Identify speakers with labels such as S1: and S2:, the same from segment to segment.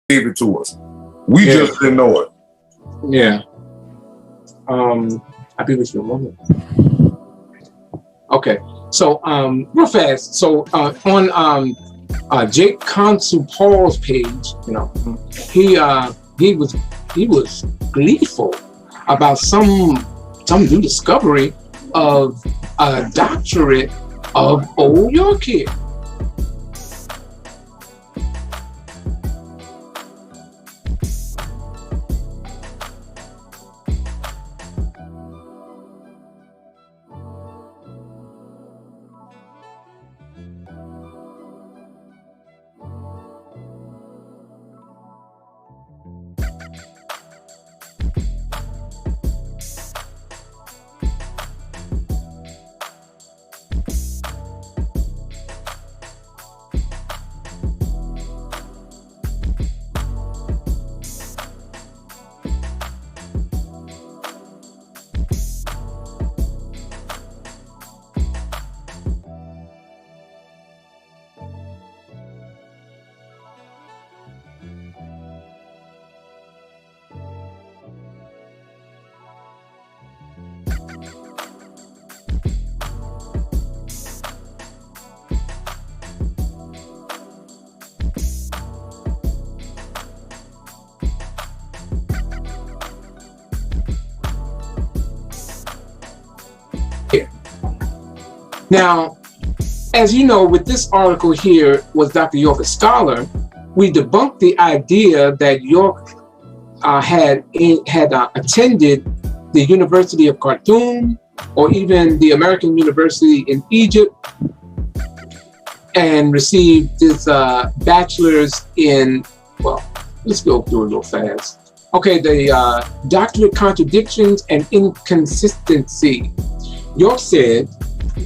S1: gave it to us. We just didn't know it.
S2: Yeah. I'll be with you in a moment. Okay. So real fast. So on Jake Consul Paul's page, you know, he was gleeful about some new discovery of a doctorate of Old York here. Now, as you know, with this article here, was Dr. York a scholar? We debunked the idea that York had attended the University of Khartoum or even the American University in Egypt and received his bachelor's in, well, let's go through it real fast. Okay, the doctorate contradictions and inconsistency. York said,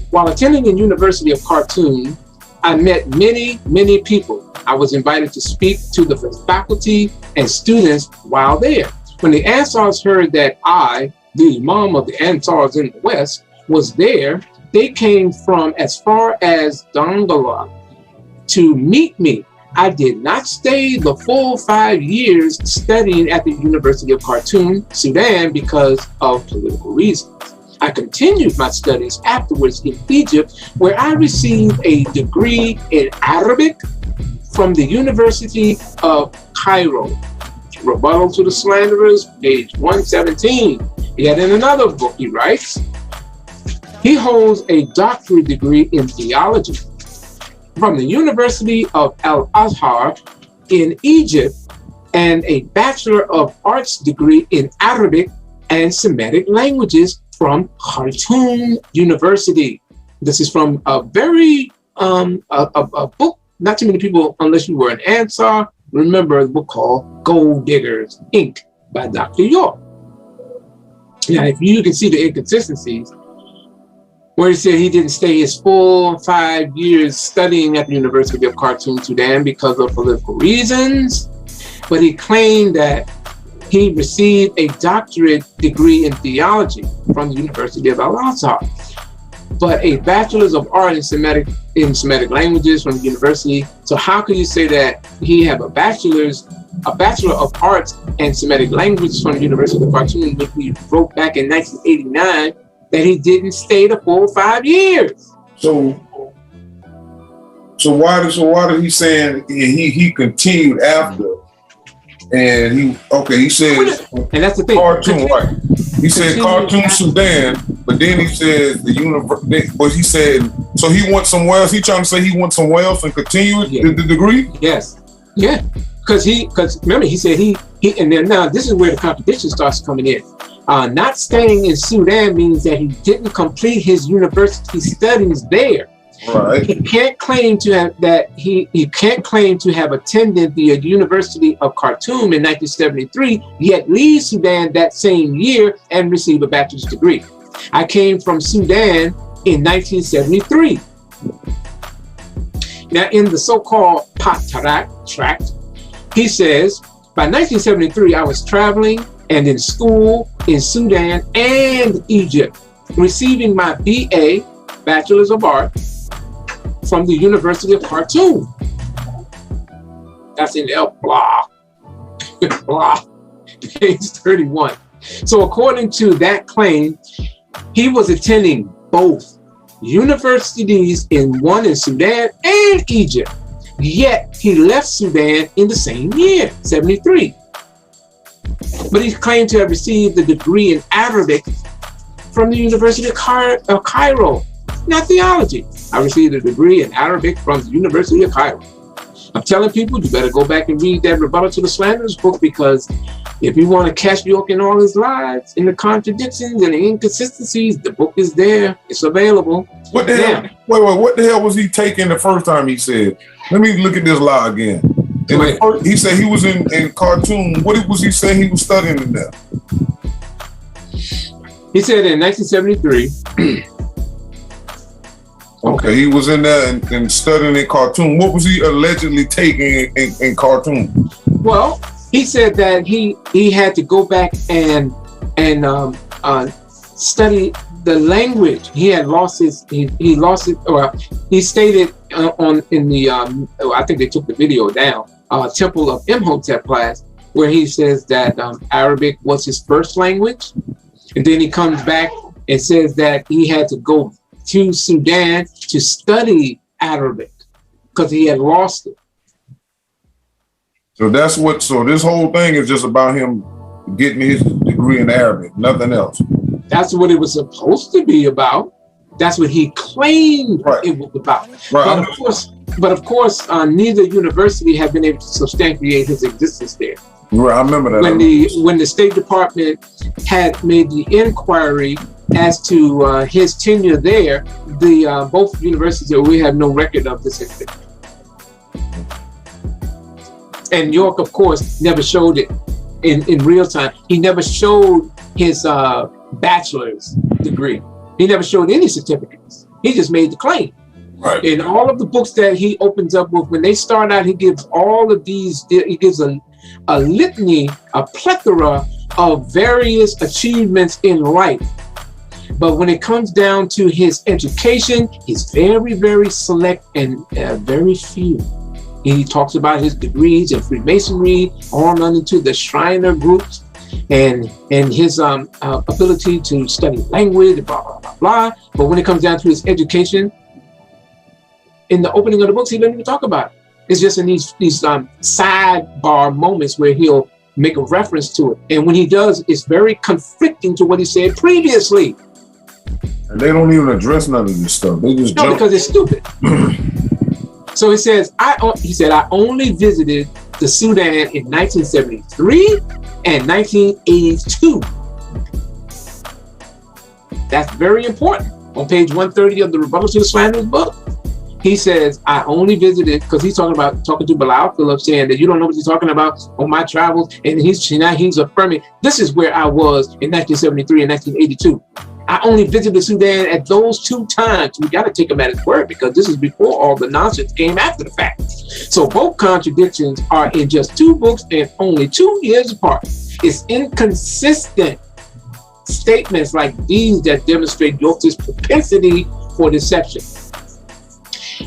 S2: while attending the University of Khartoum, I met many people. I was invited to speak to the faculty and students while there. When the Ansars heard that I, the Imam of the Ansars in the West, was there, they came from as far as Dongola to meet me. I did not stay the full 5 years studying at the University of Khartoum, Sudan, because of political reasons. I continued my studies afterwards in Egypt, where I received a degree in Arabic from the University of Cairo. Rebuttal to the Slanderers, page 117. Yet in another book, he writes, he holds a doctorate degree in theology from the University of Al-Azhar in Egypt and a Bachelor of Arts degree in Arabic and Semitic languages from Khartoum University. This is from a very a book. Not too many people, unless you were an Ansar, remember a book called Gold Diggers, Inc. by Dr. York. Now, if you can see the inconsistencies, where he said he didn't stay his full 5 years studying at the University of Khartoum, Sudan because of political reasons, but he claimed that he received a doctorate degree in theology from the University of Al-Azhar, but a bachelor's of art in Semitic languages from the university. So how could you say that he have a bachelor of arts and Semitic languages from the University of Khartoum, which we wrote back in 1989, that he didn't stay the full 5 years?
S1: So why did he saying he continued after? And he says,
S2: and that's the thing.
S1: Khartoum, right? He said Khartoum, Sudan, but then he says the university. But he said, so he went somewhere else. He trying to say he went somewhere else and continued the degree.
S2: Yes, yeah, because remember he said he and then now this is where the contradiction starts coming in. Not staying in Sudan means that he didn't complete his university studies there.
S1: Right.
S2: He can't claim to have attended the University of Khartoum in 1973, yet leave Sudan that same year and receive a bachelor's degree. I came from Sudan in 1973. Now, in the so-called Patarak tract, he says, by 1973, I was traveling and in school in Sudan and Egypt, receiving my BA, Bachelor's of Arts, from the University of Khartoum. That's in El Blah. Blah. Page 31. So according to that claim, he was attending both universities in Sudan and Egypt. Yet he left Sudan in the same year, 73. But he claimed to have received a degree in Arabic from the University of Cairo, not theology. I received a degree in Arabic from the University of Cairo. I'm telling people, you better go back and read that Rebuttal to the Slanderers book, because if you want to catch York in all his lies, in the contradictions and the inconsistencies, the book is there. It's available.
S1: What the hell? Wait, what the hell was he taking the first time he said? Let me look at this lie again. He said he was in Khartoum. What was he saying he was studying in there?
S2: He said in 1973.
S1: Okay, he was in there and studying in Khartoum. What was he allegedly taking in Khartoum?
S2: Well, he said that he had to go back and study the language. He had lost his. He lost it. Or he stated in the I think they took the video down. Temple of Imhotep class, where he says that Arabic was his first language, and then he comes back and says that he had to go to Sudan to study Arabic because he had lost it.
S1: So that's what. So this whole thing is just about him getting his degree in Arabic, nothing else.
S2: That's what it was supposed to be about. That's what he claimed it was about. Right. But of course, neither university have been able to substantiate his existence there.
S1: Right, I remember that.
S2: When the State Department had made the inquiry as to his tenure there, the both universities said, we have no record of this incident. And York, of course, never showed it in real time. He never showed his bachelor's degree. He never showed any certificates. He just made the claim. Right. In all of the books that he opens up with, when they start out, he gives all of these, he gives a litany, a plethora of various achievements in life. But when it comes down to his education, he's very, very select and very few. He talks about his degrees in Freemasonry, on into the Shriner groups, and his ability to study language, blah, blah, blah, blah. But when it comes down to his education, in the opening of the books, he doesn't even talk about it. It's just in these sidebar moments where he'll make a reference to it. And when he does, it's very conflicting to what he said previously.
S1: And they don't even address none of this stuff. They just jump.
S2: Because it's stupid. So he says, I only visited the Sudan in 1973 and 1982. That's very important. On page 130 of the Rebuttal to the Slanderers book, he says, I only visited, because he's talking to Bilal Phillips, saying that you don't know what you're talking about on my travels. And he's affirming, this is where I was in 1973 and 1982. I only visited Sudan at those 2 times. We got to take him at his word, because this is before all the nonsense came after the fact. So both contradictions are in just 2 books and only 2 years apart. It's inconsistent statements like these that demonstrate York's propensity for deception.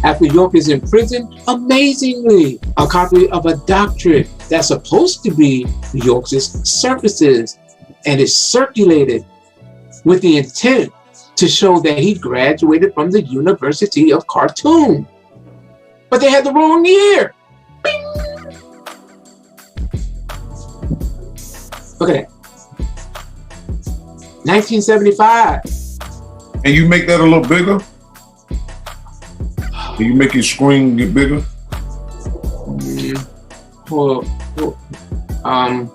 S2: After York is in prison, amazingly, a copy of a doctorate that's supposed to be York's surfaces and is circulated with the intent to show that he graduated from the University of Khartoum. But they had the wrong year. Bing! Look at that. 1975.
S1: And you make that a little bigger? Can you make your screen get bigger?
S2: Check. Hold on.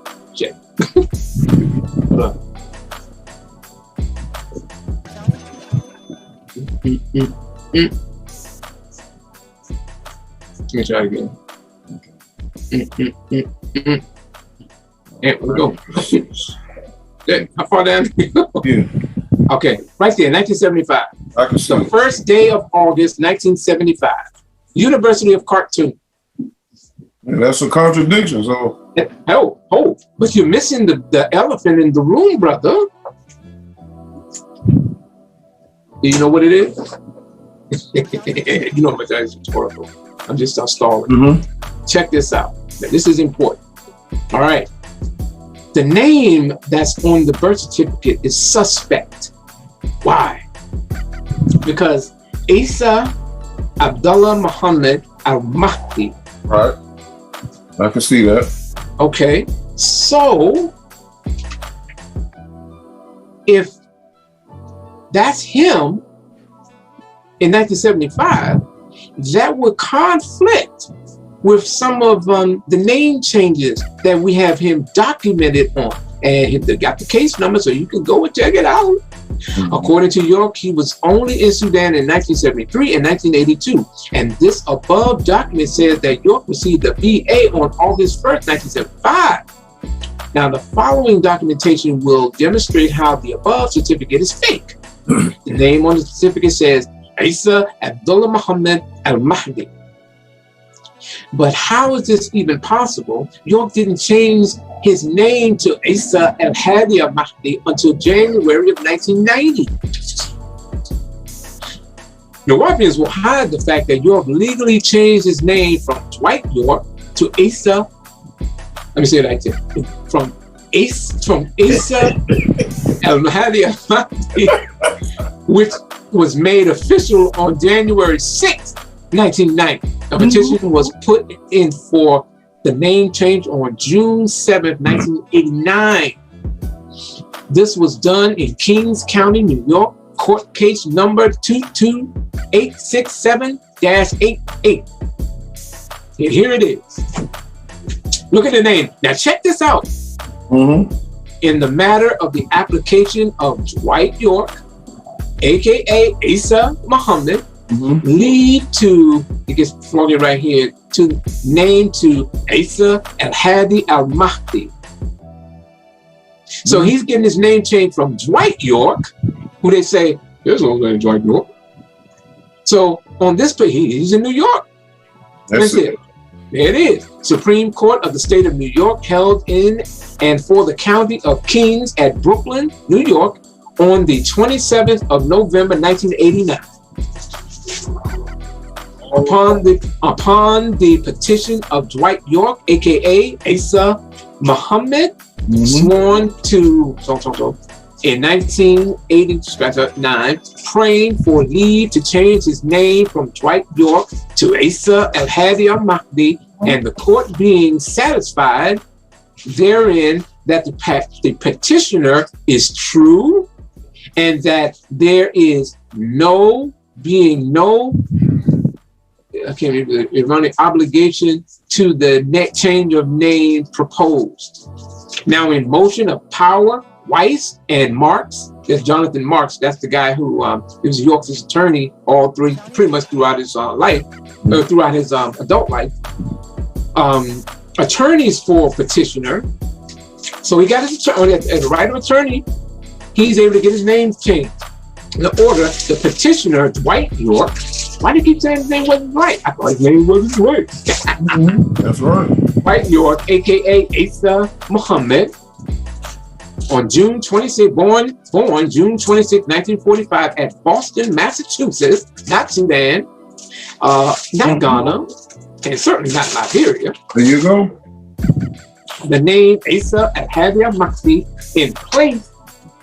S2: Let me try again. There we go. How far down?
S1: Yeah.
S2: Okay, right there, 1975.
S1: I can see
S2: the first day of August, 1975. University of Khartoum.
S1: Yeah, that's a contradiction. So.
S2: Oh, but you're missing the elephant in the room, brother. Do you know what it is? You know what that is rhetorical. I'm just stalling. Mm-hmm. Check this out. Now, this is important. All right. The name that's on the birth certificate is suspect. Why? Because Isa Abdullah Muhammad al-Mahdi.
S1: Right. I can see that.
S2: Okay. So, if that's him in 1975, that would conflict with some of the name changes that we have him documented on. And they got the case number, so you can go and check it out. Mm-hmm. According to York, he was only in Sudan in 1973 and 1982. And this above document says that York received a BA on August 1st, 1975. Now, the following documentation will demonstrate how the above certificate is fake. The name on the certificate says Isa Abdullah Muhammad al-Mahdi. But how is this even possible? York didn't change his name to Isa al-Hadi al-Mahdi until January of 1990. Yorkians will hide the fact that York legally changed his name from Dwight York to Isa. Let me say it like this: from Isa al-Hadi al-Mahdi, which was made official on January 6th, 1990. A petition was put in for the name change on June 7th, 1989. This was done in Kings County, New York, court case number 22867-88. And here it is. Look at the name. Now check this out. In the matter of the application of Dwight York, aka Isa Muhammad, leave to, it gets floated right here, to name to Isa al-Hadi al-Mahdi. So he's getting his name changed from Dwight York, who they say, there's no name Dwight York. So on this page, he's in New York. That's it. There it is. Supreme Court of the State of New York held in and for the County of Kings at Brooklyn, New York, on the 27th of November, 1989. Upon the petition of Dwight York, aka Isa Muhammad, sworn to in 1989, praying for leave to change his name from Dwight York to Isa al-Hadi al-Mahdi, and the court being satisfied therein that the petitioner is true and that there is no ironic obligation to the net change of name proposed. Now in motion of power, Weiss and Marks, that's Jonathan Marks, that's the guy who was York's attorney pretty much throughout his life, throughout his adult life. Attorneys for petitioner. So he got his attorney, as a right of attorney, he's able to get his name changed. In order, the petitioner, Dwight York, why do you keep saying his name wasn't right? I thought his name wasn't right.
S1: That's right.
S2: Dwight York, aka Isa Muhammad, on June 26, born June 26, 1945, at Boston, Massachusetts, not Sudan, not Ghana, and certainly not Liberia.
S1: There you go.
S2: The name Isa al-Hadi al-Mahdi in place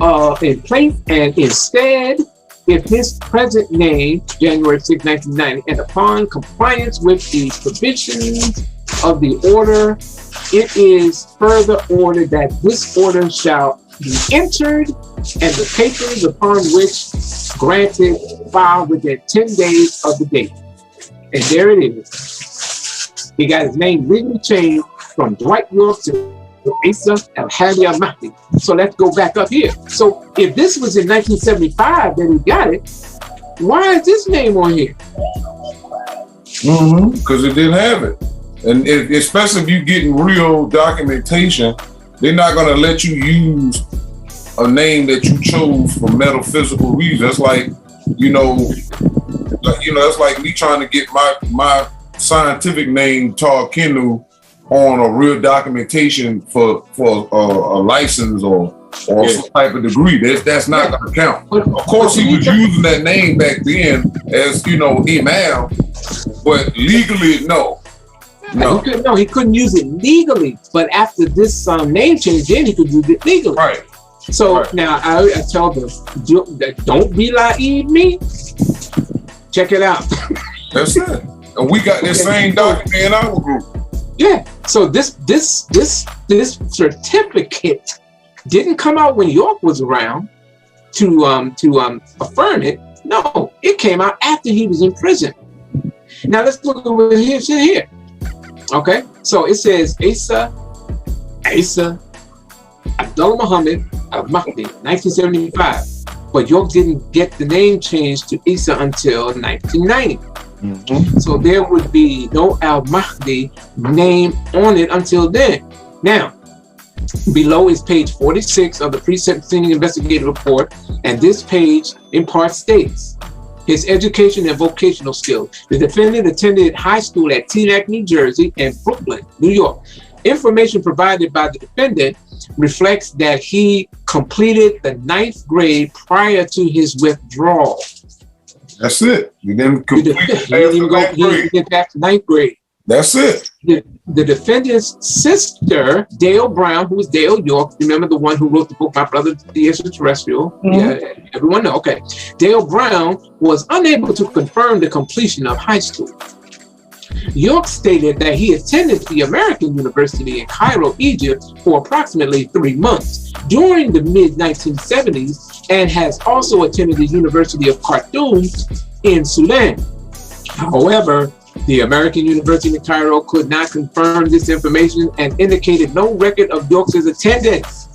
S2: and instead, if his present name, January 6, 1990, and upon compliance with the provisions of the order, it is further ordered that this order shall be entered and the papers upon which granted filed within 10 days of the date. And there it is. He got his name legally changed from Dwight York to Isa al-Hadi al-Mahdi. So let's go back up here. So if this was in 1975 that he got it, why is this name on here?
S1: Because it didn't have it. And especially if you're getting real documentation, they're not going to let you use a name that you chose for metaphysical reasons. That's like, that's like me trying to get my scientific name, Tar Kenu, on a real documentation for a license or some type of degree. That's not going to count. Of course, he was using that name back then as, Imam, but legally, no. No.
S2: He couldn't use it legally. But after this name change, then he could use it legally.
S1: Right.
S2: So now I tell them, don't be naive me. Check it out.
S1: That's it. And we got this same document in our group.
S2: Yeah. So this certificate didn't come out when York was around to affirm it. No, it came out after he was in prison. Now let's look at what he said here. Okay, so it says Asa Abdullah Muhammad al-Mahdi, 1975. But York didn't get the name changed to Asa until 1990. Mm-hmm. So there would be no al-Mahdi name on it until then. Now, below is page 46 of the pre-sentencing investigative report, and this page in part states his education and vocational skills. The defendant attended high school at Teaneck, New Jersey, and Brooklyn, New York. Information provided by the defendant reflects that he completed the 9th grade prior to his withdrawal.
S1: That's it. You didn't complete
S2: he didn't get back to 9th grade.
S1: That's it.
S2: The defendant's sister, Dale Brown, who was Dale York, remember the one who wrote the book, My Brother the Extraterrestrial? Mm-hmm. Yeah, everyone know. Okay. Dale Brown was unable to confirm the completion of high school. York stated that he attended the American University in Cairo, Egypt for approximately 3 months during the mid-1970s and has also attended the University of Khartoum in Sudan. However, the American University in Cairo could not confirm this information and indicated no record of York's attendance.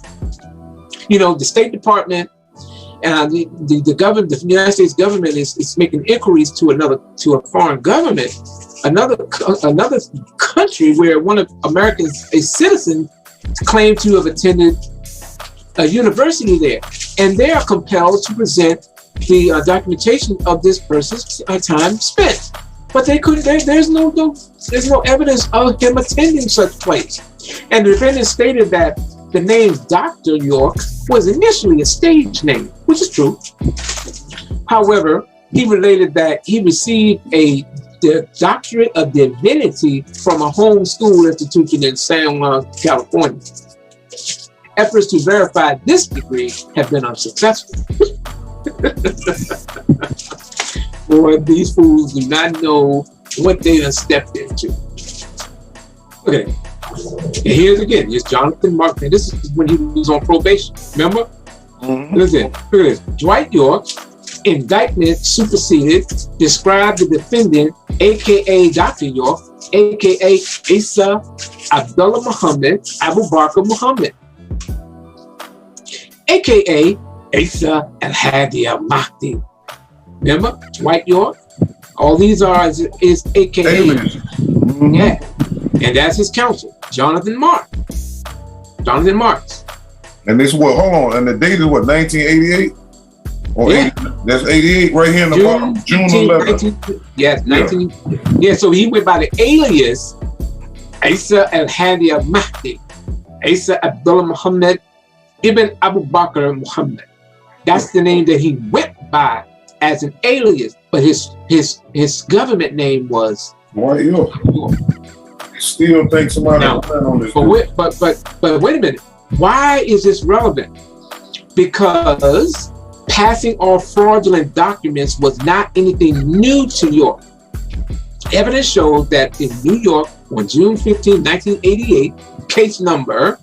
S2: You know, the State Department and the government, the United States government is making inquiries to a foreign government, another country where one of Americans, a citizen, claimed to have attended a university there, and they are compelled to present the documentation of this person's time spent. But they couldn't. There's no evidence of him attending such place. And the defendant stated that the name Dr. York was initially a stage name, which is true. However, he related that he received the doctorate of divinity from a home school institution in San Juan, California. Efforts to verify this degree have been unsuccessful. Boy, these fools do not know what they done stepped into. Okay, and here's Jonathan Martin. This is when he was on probation. Remember? Mm-hmm. Look at this. Dwight York, indictment superseded, described the defendant, aka Dr. York, aka Asa Abdullah Muhammad Abu Bakr Muhammad, aka Asa al-Hadi al-Mahdi. Remember, Dwight York? All these are is AKA. Mm-hmm. Yeah. And that's his counsel, Jonathan Marks.
S1: And this what? Hold on. And the date is what? 1988? Or
S2: yeah.
S1: 80, that's 88 right here in the bottom. June 11th.
S2: Yes, 19. Yeah, so he went by the alias Asa al-Hadi al-Mahdi, Asa Abdullah Muhammad Ibn Abu Bakr Muhammad. That's the name that he went by as an alias, but his government name was
S1: Dwight York. Still think somebody on this.
S2: But wait a minute. Why is this relevant? Because passing off fraudulent documents was not anything new to York. Evidence shows that in New York on June 15, 1988, case number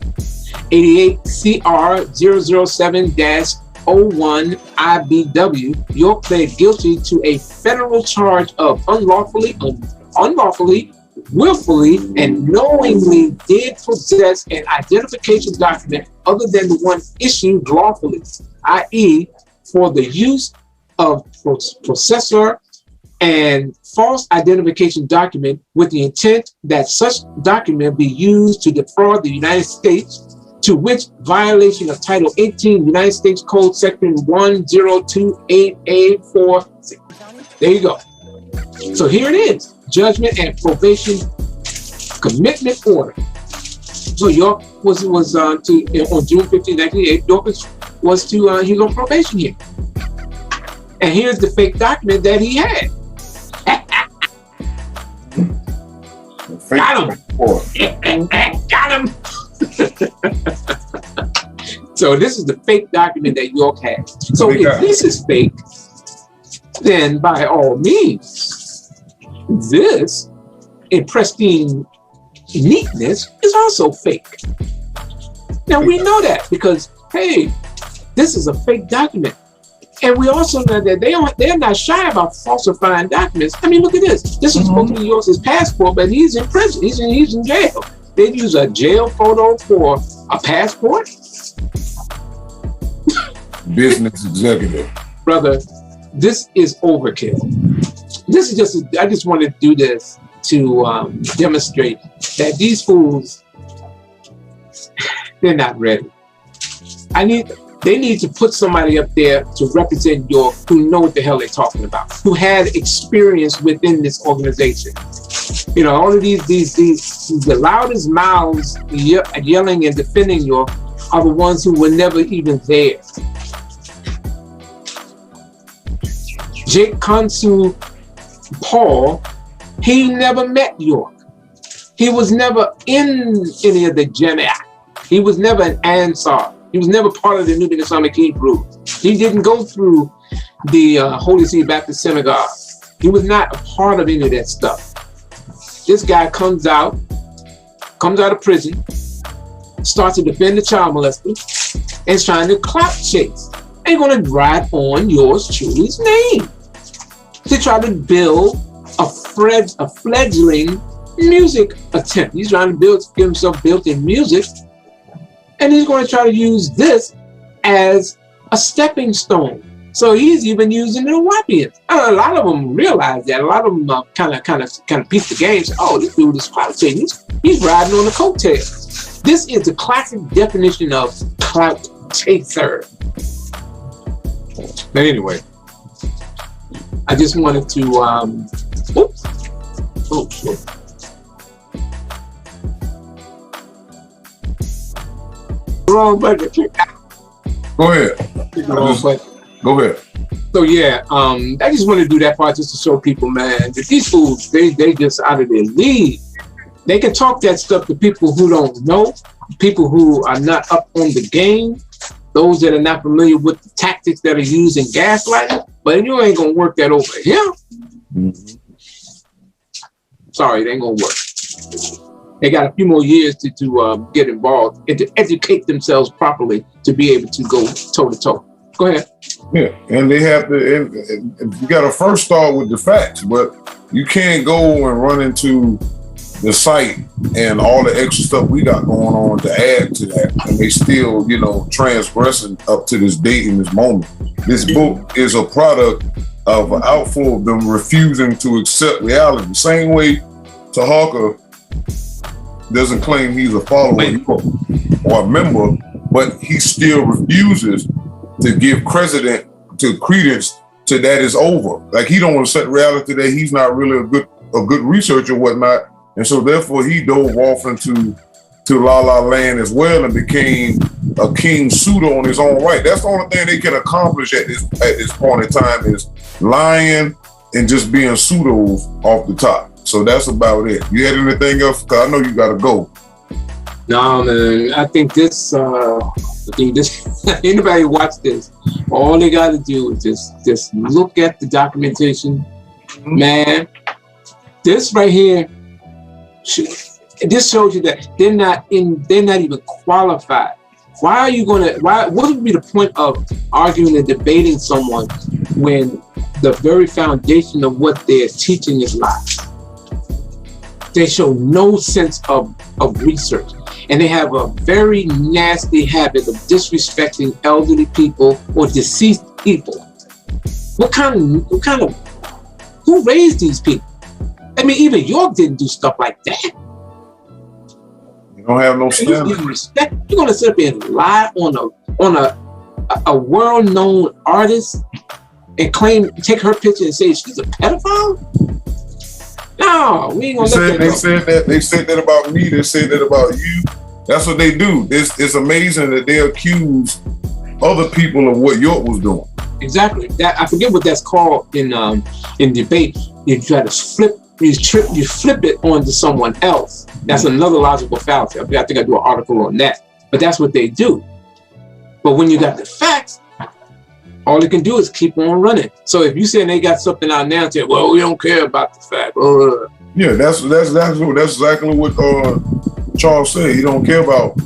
S2: 88 CR 007-01 IBW, York pled guilty to a federal charge of unlawfully, willfully, and knowingly did possess an identification document other than the one issued lawfully, i.e., for the use of possessor and false identification document with the intent that such document be used to defraud the United States, to which violation of Title 18 United States Code Section 1028A4. There you go. So here it is, judgment and probation commitment order. So York was on June 15, 1988. York he was on probation here. And here's the fake document that he had. Got him. Got him. So this is the fake document that York has. So if this is fake, then by all means, this in pristine neatness is also fake. Now we know that because, hey, this is a fake document. And we also know that they're not shy about falsifying documents. I mean, look at this. This is supposed to be York's passport, but he's in prison. He's in jail. They use a jail photo for a passport?
S1: Business executive.
S2: Brother, this is overkill. This is I just wanted to do this to demonstrate that these fools, they're not ready. They need to put somebody up there to represent York who know what the hell they're talking about, who had experience within this organization. You know, all of these the loudest mouths yelling and defending York are the ones who were never even there. Jake Consul Paul, he never met York. He was never in any of the Jemaah. He was never an Ansar. He was never part of the New Islamic Hebrew. He didn't go through the Holy See Baptist Synagogue. He was not a part of any of that stuff. This guy comes out of prison, starts to defend the child molester, and is trying to clout chase. Ain't gonna ride on yours truly's name to try to build a fledgling music attempt. He's trying to get himself built in music, and he's going to try to use this as a stepping stone. So he's even using the Wapians. A lot of them realize that. A lot of them kind of piece the game. Say, oh, this dude is clout chasing. He's riding on the coattails. This is the classic definition of clout chaser. But anyway, I just wanted to, oops. Oh, shit. Wrong button.
S1: Go ahead. Go ahead.
S2: So yeah, I just wanted to do that part just to show people, man, that these fools, they just out of their league. They can talk that stuff to people who don't know, people who are not up on the game, those that are not familiar with the tactics that are used in gaslighting, but you ain't gonna work that over here. Sorry, it ain't gonna work. They got a few more years to get involved and to educate themselves properly to be able to go toe to toe. Go ahead.
S1: Yeah, and they have to. You got to first start with the facts, but you can't go and run into the site and all the extra stuff we got going on to add to that, and they still, transgressing up to this date in this moment. This book is a product of an outflow of them refusing to accept reality. Same way Tahaka doesn't claim he's a follower or a member, but he still refuses to give credence to that is over. Like he don't want to set reality that he's not really a good researcher or whatnot, and so therefore he dove off into La La Land as well and became a king pseudo on his own right. That's the only thing they can accomplish at this point in time is lying and just being pseudos off the top. So that's about it. You had anything else? Because I know you got to go.
S2: No, man. I think this. Anybody watch this? All they got to do is just look at the documentation, man. This right here, this shows you that they're not even qualified. What would be the point of arguing and debating someone when the very foundation of what they're teaching is lies? They show no sense of research, and they have a very nasty habit of disrespecting elderly people or deceased people. What kind of who raised these people? I mean, even York didn't do stuff like that.
S1: You don't have no standard.
S2: You're gonna sit up here and lie on a world-known artist and take her picture and say she's a pedophile? No, we ain't gonna let that go.
S1: They said that about me. They said that about you. That's what they do. It's amazing that they accuse other people of what York was doing.
S2: Exactly. That I forget what that's called in debate. You try to flip you flip it onto someone else. That's another logical fallacy. I think I do an article on that. But that's what they do. But when you got the facts, all they can do is keep on running. So if you saying they got something out now and say, well, we don't care about the fact.
S1: Yeah, that's exactly what Charles said. He don't care about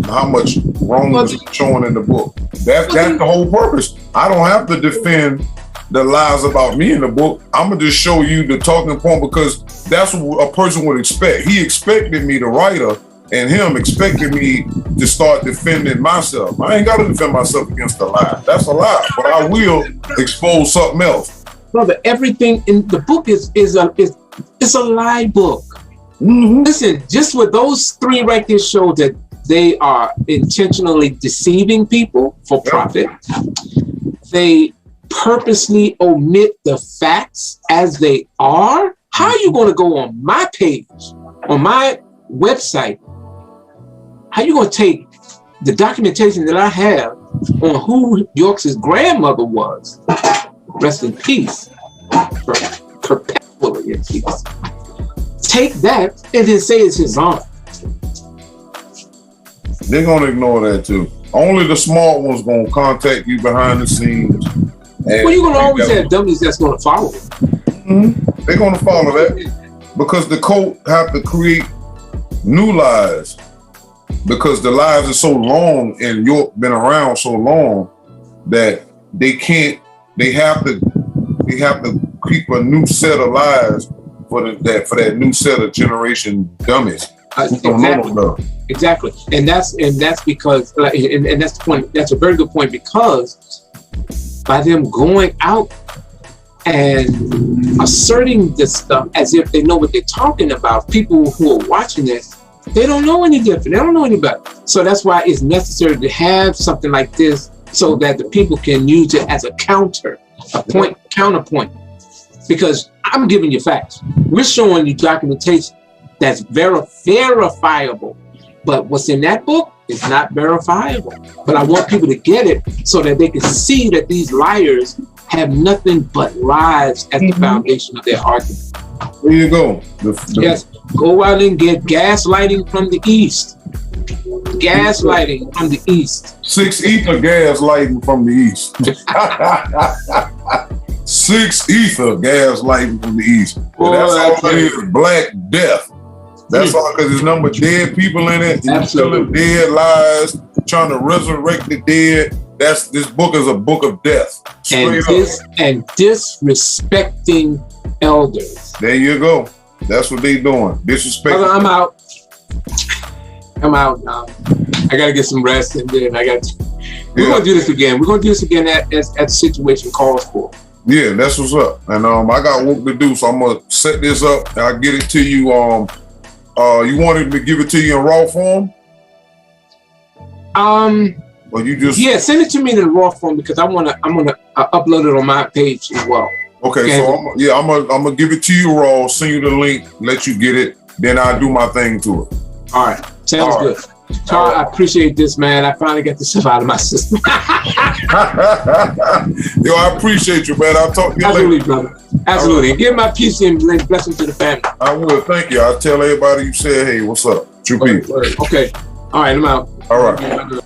S1: how much wrong is showing in the book. That's the whole purpose. I don't have to defend the lies about me in the book. I'm gonna just show you the talking point because that's what a person would expect. He expected me, the writer, and him expected me to start defending myself. I ain't gotta defend myself against a lie. That's a lie, but I will expose something else.
S2: Brother, everything in the book is a lie book.
S1: Mm-hmm.
S2: Listen, just with those three right there show that they are intentionally deceiving people for profit. They purposely omit the facts as they are. How are you going to go on my page, on my website? How are you going to take the documentation that I have on who York's grandmother was? Rest in peace. Perpetually in peace. Take that and then say it's his aunt.
S1: They're gonna ignore that too. Only the smart ones gonna contact you behind the scenes.
S2: Well, you're gonna always have dummies that's gonna follow it.
S1: Mm-hmm. They're gonna follow that because the cult have to create new lies because the lies are so long and York been around so long that they can't. They have to keep a new set of lies for that new set of generation dummies.
S2: Exactly, and that's because, and that's the point. That's a very good point because by them going out and asserting this stuff as if they know what they're talking about, people who are watching this, they don't know any different. They don't know any better. So that's why it's necessary to have something like this so that the people can use it as a counterpoint. Because I'm giving you facts. We're showing you documentation that's verifiable. But what's in that book is not verifiable. But I want people to get it so that they can see that these liars have nothing but lies at the foundation of their argument.
S1: There you go.
S2: Yes, go out and get gaslighting from the East. Gaslighting from the East.
S1: 6 ether gaslighting from the East. 6 ether gaslighting from the East. That's all it is, Black Death. That's all, because there's nothing but dead people in it. And telling dead lies, trying to resurrect the dead. This book is a book of death.
S2: And disrespecting elders.
S1: There you go. That's what they doing. Disrespecting.
S2: I'm out. Now. I gotta get some rest, and then we're gonna do this again. We're gonna do this again as the situation calls for.
S1: Yeah, that's what's up. And I got work to do, so I'm gonna set this up and I'll get it to you. You wanted me to give it to you in raw form? Or you just
S2: send it to me in the raw form because I'm gonna upload it on my page as well.
S1: Okay, so I'm gonna give it to you raw, send you the link, let you get it, then I'll do my thing to it.
S2: All right, sounds good. Charles, I appreciate this, man. I finally got this stuff out of my system.
S1: Yo, I appreciate you, man. I'll talk to you
S2: Absolutely,
S1: later.
S2: brother. Absolutely. And give my peace and blessing to the family.
S1: I will. Thank you. I'll tell everybody you said, hey, what's up? True people.
S2: Okay. All right, I'm out.
S1: All right.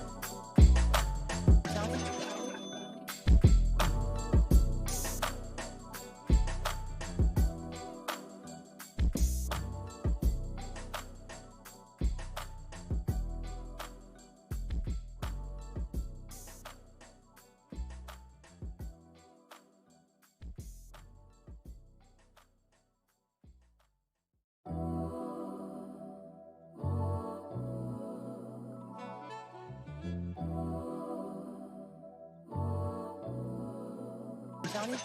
S3: Johnny?